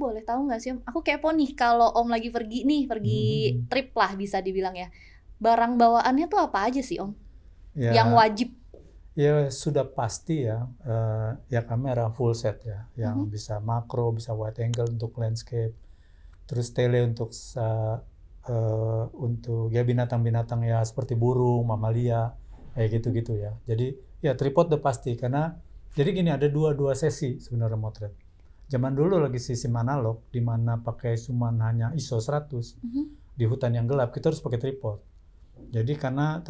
boleh tahu nggak sih Om? Aku kepo nih kalau Om lagi pergi nih, pergi trip lah bisa dibilang ya. Barang bawaannya tuh apa aja sih Om? Yang Ya, wajib. ya sudah pasti ya, ya kamera full set ya, yang bisa makro, bisa wide angle untuk landscape, terus tele untuk ya binatang-binatang ya seperti burung, mamalia, kayak gitu-gitu ya. Jadi ya tripod udah pasti karena jadi gini ada dua sesi sebenarnya motret. Zaman dulu lagi sistem analog di mana pakai cuman hanya ISO 100 di hutan yang gelap kita harus pakai tripod. Jadi karena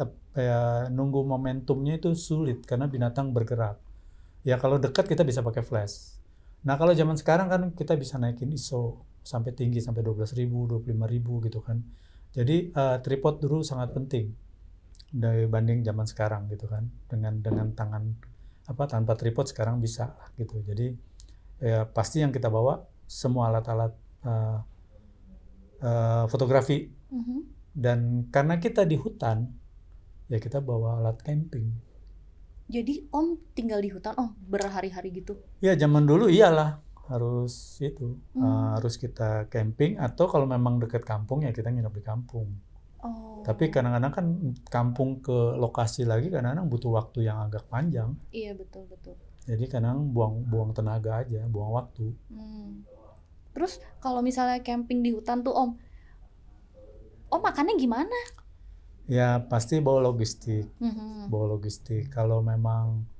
nunggu momentumnya itu sulit karena binatang bergerak. Ya kalau dekat kita bisa pakai flash. Nah kalau zaman sekarang kan kita bisa naikin ISO sampai tinggi sampai 12.000, 25.000 gitu kan. Jadi tripod dulu sangat penting dibanding zaman sekarang gitu kan. Dengan tangan tanpa tripod sekarang bisa gitu. Jadi ya pasti yang kita bawa semua alat-alat fotografi. Dan karena kita di hutan, ya kita bawa alat camping. Jadi Om tinggal di hutan Om berhari-hari gitu? Ya zaman dulu iyalah harus itu harus kita camping atau kalau memang dekat kampung ya kita nginep di kampung. Tapi kadang-kadang kan kampung ke lokasi lagi kadang-kadang butuh waktu yang agak panjang. Iya betul. Jadi kadang buang tenaga aja, buang waktu. Terus kalau misalnya camping di hutan tuh Om makannya gimana? Ya pasti bawa logistik. Bawa logistik. Kalau memang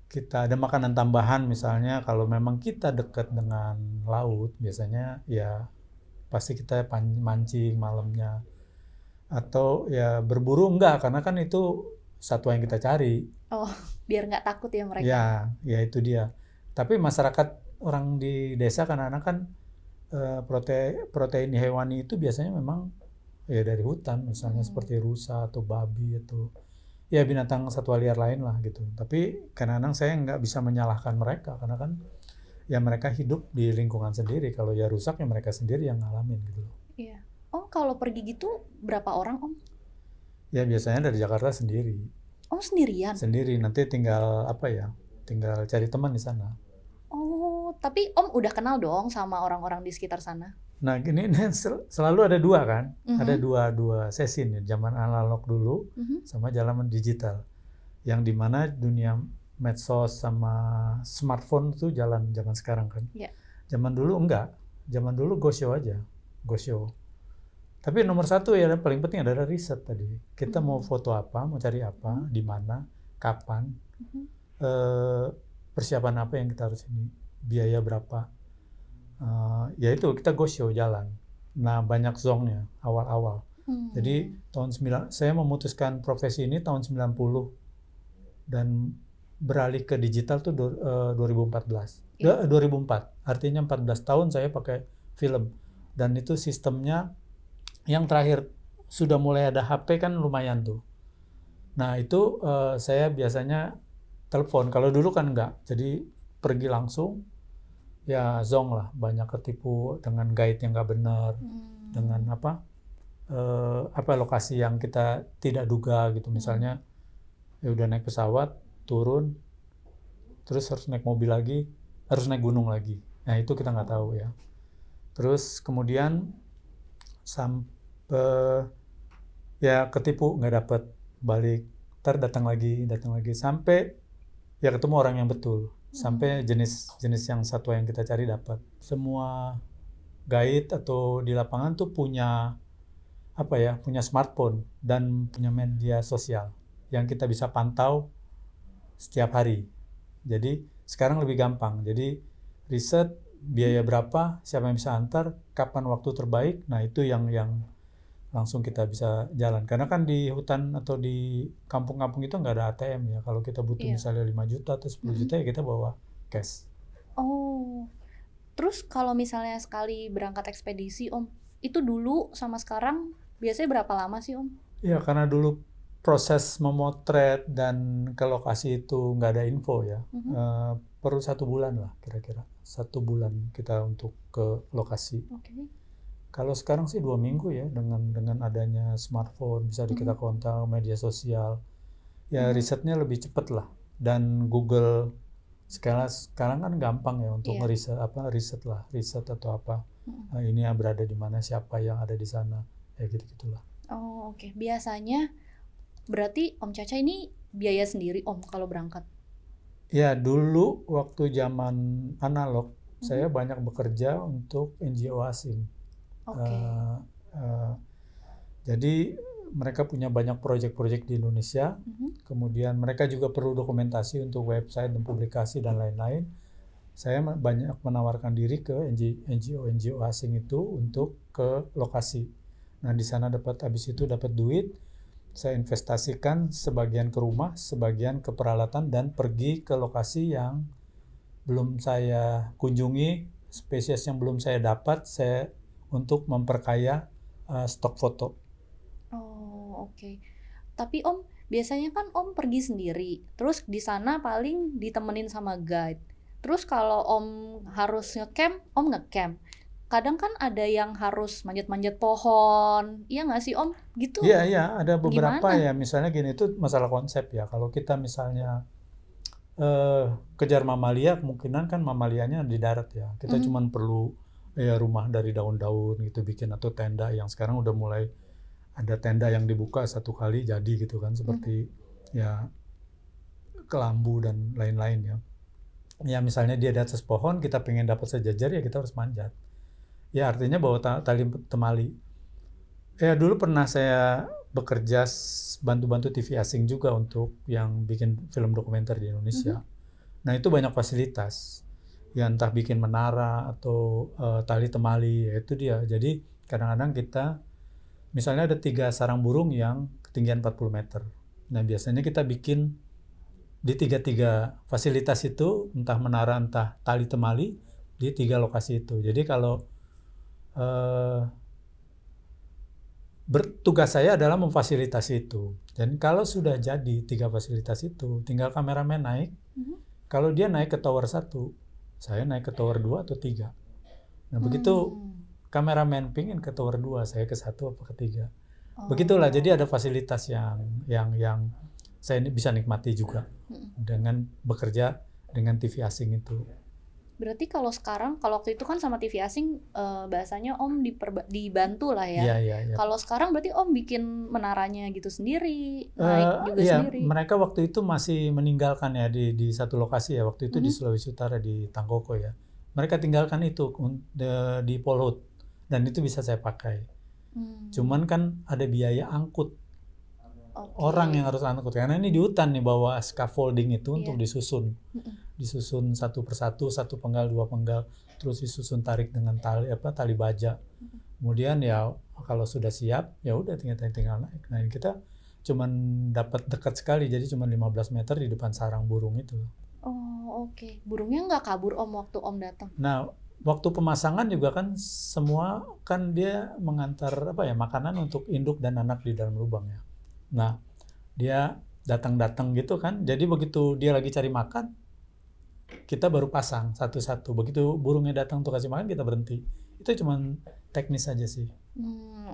kita ada makanan tambahan misalnya kalau memang kita dekat dengan laut biasanya ya pasti kita mancing malamnya atau ya berburu enggak karena kan itu satwa yang kita cari. Oh, biar nggak takut ya mereka. Ya itu dia. Tapi masyarakat orang di desa kadang-kadang kan protein hewani itu biasanya memang ya dari hutan misalnya seperti rusa atau babi atau ya binatang satwa liar lain lah gitu. Tapi kadang-kadang saya nggak bisa menyalahkan mereka karena kan ya mereka hidup di lingkungan sendiri. Kalau ya rusak ya mereka sendiri yang ngalamin gitu. Iya. Om kalau pergi gitu berapa orang Om? Ya biasanya dari Jakarta sendiri. Om sendirian? Sendiri nanti tinggal tinggal cari teman di sana. Oh, tapi Om udah kenal dong sama orang-orang di sekitar sana? Nah ini selalu ada dua kan, ada dua sesi nih, zaman analog dulu sama zaman digital, yang dimana dunia medsos sama smartphone itu jalan zaman sekarang kan. Yeah. Zaman dulu enggak, zaman dulu go show aja, go show. Tapi nomor satu ya paling penting adalah riset tadi. Kita mau foto apa, mau cari apa, di mana, kapan, persiapan apa yang kita harus ini, biaya berapa. Ya itu kita go show jalan. Nah banyak zongnya awal-awal. Jadi saya memutuskan profesi ini tahun 90 dan beralih ke digital tuh 2014. 2004. Artinya 14 tahun saya pakai film. Dan itu sistemnya yang terakhir sudah mulai ada HP kan lumayan tuh. Nah itu saya biasanya telepon. Kalau dulu kan enggak. Jadi pergi langsung. Ya zong lah, banyak ketipu dengan guide yang nggak benar, dengan lokasi yang kita tidak duga gitu. Misalnya ya udah naik pesawat, turun, terus harus naik mobil lagi, harus naik gunung lagi. Nah itu kita nggak tahu ya. Terus kemudian sampai ya ketipu nggak dapet, balik, datang lagi sampai ya ketemu orang yang betul. Sampai jenis yang satwa yang kita cari dapat. Semua guide atau di lapangan tuh punya punya smartphone dan punya media sosial yang kita bisa pantau setiap hari. Jadi sekarang lebih gampang. Jadi riset biaya berapa, siapa yang bisa antar, kapan waktu terbaik. Nah itu yang langsung kita bisa jalan. Karena kan di hutan atau di kampung-kampung itu nggak ada ATM ya. Kalau kita butuh misalnya 5 juta atau 10 juta ya kita bawa cash. Oh, terus kalau misalnya sekali berangkat ekspedisi Om, itu dulu sama sekarang biasanya berapa lama sih Om? Ya karena dulu proses memotret dan ke lokasi itu nggak ada info ya. Perlu 1 bulan lah kira-kira. 1 bulan kita untuk ke lokasi. Kalau sekarang sih 2 minggu ya dengan adanya smartphone bisa kita kontak media sosial. Ya risetnya lebih cepat lah dan Google Sekarang kan gampang ya untuk Iya. riset atau apa. Mm-mm. Ini yang berada di mana, siapa yang ada di sana, ya gitu-gitulah. Oh, oke. Biasanya berarti Om Caca ini biaya sendiri Om kalau berangkat? Ya, dulu waktu zaman analog, Mhm. saya banyak bekerja untuk NGO asing. Oke. Eh, eh, jadi mereka punya banyak proyek-proyek di Indonesia, Mhm. kemudian mereka juga perlu dokumentasi untuk website dan publikasi dan lain-lain. Saya banyak menawarkan diri ke NGO asing itu untuk ke lokasi. Nah, di sana habis itu dapat duit, saya investasikan sebagian ke rumah, sebagian ke peralatan dan pergi ke lokasi yang belum saya kunjungi, spesies yang belum saya dapat, saya untuk memperkaya stok foto. Oh, oke. Tapi Om, biasanya kan Om pergi sendiri. Terus di sana paling ditemenin sama guide. Terus kalau Om harus ngecamp, Om ngecamp. Kadang kan ada yang harus manjat-manjat pohon. Iya nggak sih Om? Gitu. Iya, iya, ada beberapa Gimana? ya, misalnya gini, itu masalah konsep ya. Kalau kita misalnya eh, kejar mamalia, kemungkinan kan mamalianya di darat ya. Kita Mhm. cuman perlu ya rumah dari daun-daun gitu bikin atau tenda yang sekarang udah mulai ada tenda yang dibuka satu kali jadi gitu kan Mhm. seperti ya kelambu dan lain-lain ya. Ya misalnya dia di atas pohon, kita pengen dapat sejajar ya kita harus manjat. Ya artinya bawa tali temali. Ya dulu pernah saya bekerja bantu-bantu TV asing juga untuk yang bikin film dokumenter di Mhm. Indonesia. Nah itu banyak fasilitas. Ya entah bikin menara atau tali temali, ya itu dia. Jadi kadang-kadang kita, misalnya ada 3 sarang burung yang ketinggian 40 meter. Nah biasanya kita bikin di tiga-tiga fasilitas itu, entah menara, entah tali temali, di 3 lokasi itu. Jadi kalau eh, tugas saya adalah memfasilitasi itu. Dan kalau sudah jadi 3 fasilitas itu, tinggal kameramen naik. Mhm. Kalau dia naik ke tower 1, saya naik ke tower 2 atau 3. Nah, begitu Hmm. kameramen pingin ke tower 2, saya ke 1 atau ke 3. Begitulah, jadi Oh. ada fasilitas yang saya bisa nikmati juga Mhm. dengan bekerja dengan TV asing itu. Berarti kalau waktu itu kan sama TV asing bahasanya Om dibantu lah ya. Iya, iya, iya. Kalau sekarang berarti Om bikin menaranya gitu sendiri, naik juga Iya, sendiri. mereka waktu itu masih meninggalkan ya di satu lokasi ya. Waktu itu di Mhm. Sulawesi Utara di Tanggoko ya. Mereka tinggalkan itu di Polhut dan itu bisa saya pakai. Hmm. Cuman kan ada biaya angkut orang yang Oke. harus angkut karena ini di hutan nih bawa scaffolding itu untuk Iya. disusun. Mhm. Disusun satu persatu, satu penggal, 2 penggal, terus disusun tarik dengan tali baja. Mhm. Kemudian ya kalau sudah siap ya udah tinggal naik. Nah kita cuman dapat dekat sekali jadi cuma 15 meter di depan sarang burung itu. Oh, oke. Burungnya nggak kabur Om waktu Om datang? Nah waktu pemasangan juga kan semua kan dia mengantar apa ya makanan untuk induk dan anak di dalam lubang ya. Nah dia datang-datang gitu kan jadi begitu dia lagi cari makan kita baru pasang satu-satu. Begitu burungnya datang untuk kasih makan kita berhenti. Itu cuman teknis aja sih.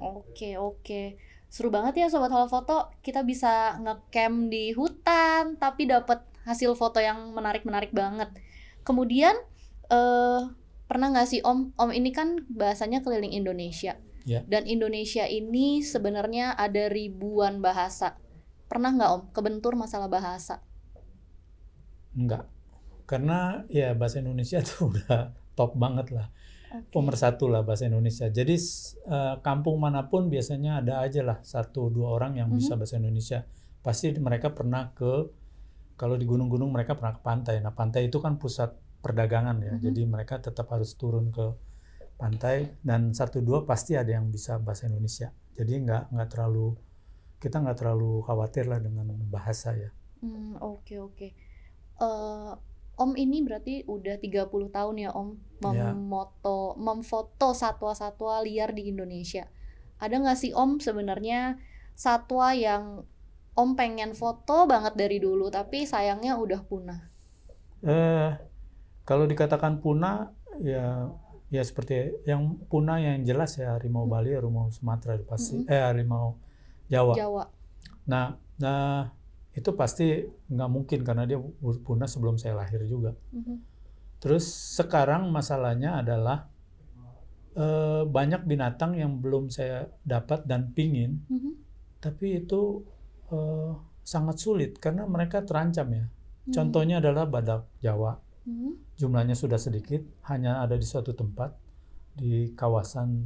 Oke, oke. Seru banget ya Sobat Halo Foto. Kita bisa ngecamp di hutan, tapi dapat hasil foto yang menarik-menarik banget. Kemudian, eh pernah nggak sih Om ini kan bahasanya keliling Indonesia. Ya. Dan Indonesia ini sebenarnya ada ribuan bahasa. Pernah nggak Om kebentur masalah bahasa? Enggak. Karena ya bahasa Indonesia tuh udah top banget lah. Oke. Pemersatu lah bahasa Indonesia. Jadi kampung manapun biasanya ada aja lah 1-2 orang yang bisa Mhm. bahasa Indonesia. Pasti mereka pernah kalau di gunung-gunung mereka pernah ke pantai. Nah pantai itu kan pusat perdagangan ya. Mhm. Jadi mereka tetap harus turun ke pantai dan 1-2 pasti ada yang bisa bahasa Indonesia. Jadi kita nggak terlalu khawatir lah dengan bahasa ya. Oke, oke. eh Om ini berarti udah 30 tahun ya Om Ya. memfoto satwa-satwa liar di Indonesia. Ada nggak sih Om sebenarnya satwa yang Om pengen foto banget dari dulu tapi sayangnya udah punah? Eh, Kalau dikatakan punah, ya seperti yang punah yang jelas ya harimau Bali, harimau Sumatera pasti, Mm-mm. harimau Jawa. Jawa. Nah, itu pasti nggak mungkin karena dia punah sebelum saya lahir juga. Terus sekarang masalahnya adalah banyak binatang yang belum saya dapat dan pingin, tapi itu sangat sulit karena mereka terancam ya. Contohnya adalah badak Jawa. Jumlahnya sudah sedikit, hanya ada di suatu tempat di kawasan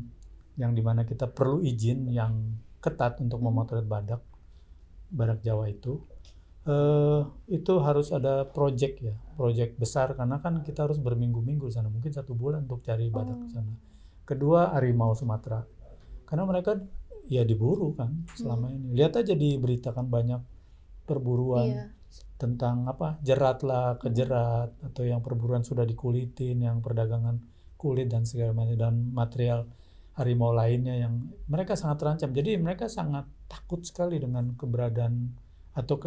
yang dimana kita perlu izin yang ketat untuk memotret badak Jawa itu. Itu harus ada project ya, project besar karena kan kita harus berminggu-minggu di sana, mungkin 1 bulan untuk cari badak di sana. Kedua, harimau Sumatera, karena mereka ya diburu kan selama ini. Lihat aja di berita kan banyak perburuan tentang apa, jerat lah, kejerat, atau yang perburuan sudah dikulitin, yang perdagangan kulit dan segala macam, dan material harimau lainnya yang mereka sangat terancam. Jadi mereka sangat takut sekali dengan keberadaan atau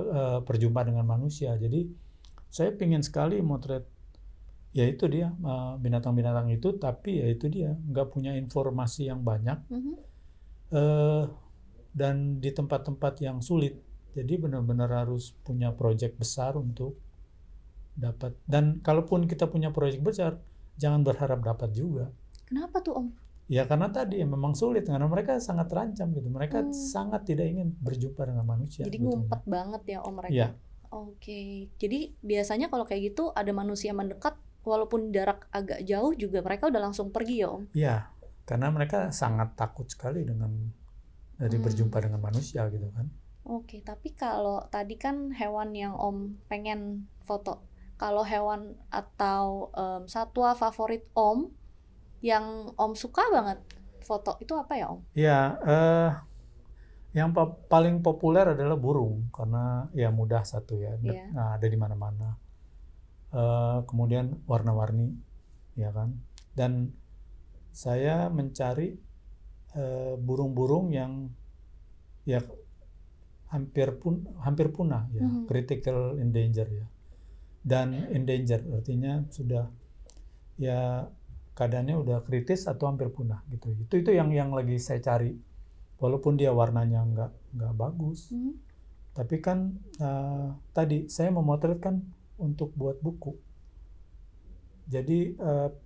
perjumpaan dengan manusia. Jadi saya ingin sekali motret ya itu dia binatang-binatang itu, tapi ya itu dia nggak punya informasi yang banyak dan di tempat-tempat yang sulit. Jadi benar-benar harus punya proyek besar untuk dapat. Dan kalaupun kita punya proyek besar, jangan berharap dapat juga. Kenapa tuh Om? Ya karena tadi memang sulit, karena mereka sangat terancam gitu. Mereka sangat tidak ingin berjumpa dengan manusia. Jadi ngumpet banget ya Om mereka. Iya. Oke. Jadi biasanya kalau kayak gitu ada manusia mendekat, walaupun jarak agak jauh juga mereka udah langsung pergi ya Om? Iya, karena mereka sangat takut sekali dengan dari berjumpa dengan manusia gitu kan. Oke, tapi kalau tadi kan hewan yang Om pengen foto. Kalau hewan atau satwa favorit Om yang Om suka banget foto itu apa ya Om? Ya, yang paling populer adalah burung karena ya mudah satu ya, ada di mana-mana. Kemudian warna-warni, ya kan. Dan saya mencari burung-burung yang ya hampir punah ya, critical endanger ya. Dan endanger artinya sudah ya keadaannya udah kritis atau hampir punah gitu. Itu yang lagi saya cari. Walaupun dia warnanya nggak bagus. Tapi kan tadi saya memotret kan untuk buat buku. Jadi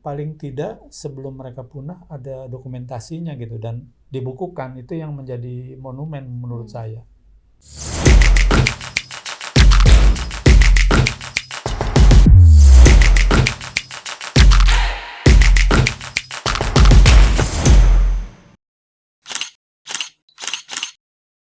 paling tidak sebelum mereka punah ada dokumentasinya gitu dan dibukukan, itu yang menjadi monumen menurut saya.